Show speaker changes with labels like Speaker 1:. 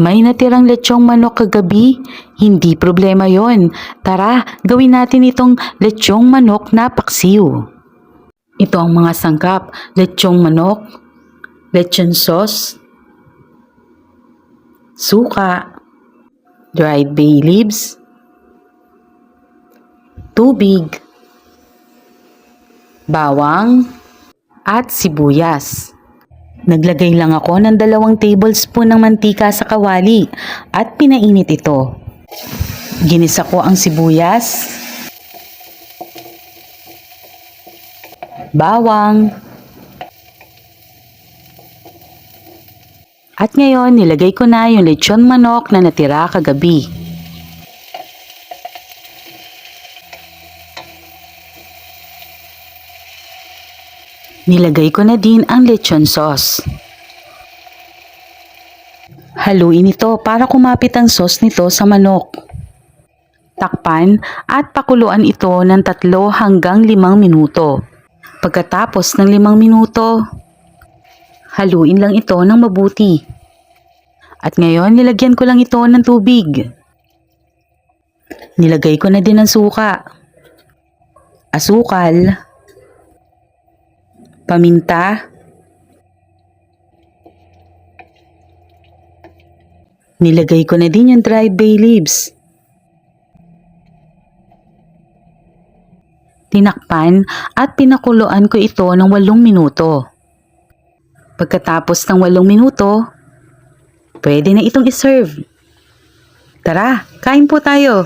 Speaker 1: May natirang lechong manok kagabi? Hindi problema yon. Tara, gawin natin itong lechong manok na paksiw. Ito ang mga sangkap: lechong manok, lechon sauce, suka, dried bay leaves, tubig, bawang, at sibuyas. Naglagay lang ako ng 2 tablespoon ng mantika sa kawali at pinainit ito. Ginisa ko ang sibuyas, bawang, at ngayon nilagay ko na yung lechon manok na natira kagabi. Nilagay ko na din ang lechon sauce. Haluin ito para kumapit ang sauce nito sa manok. Takpan at pakuluan ito ng 3 hanggang 5 minuto. Pagkatapos ng 5 minuto, haluin lang ito ng mabuti. At ngayon nilagyan ko lang ito ng tubig. Nilagay ko na din ang suka, asukal, paminta, nilagay ko na din yung dried bay leaves. Tinakpan at pinakuluan ko ito ng 8 minuto. Pagkatapos ng 8 minuto, pwede na itong iserve. Tara, kain po tayo!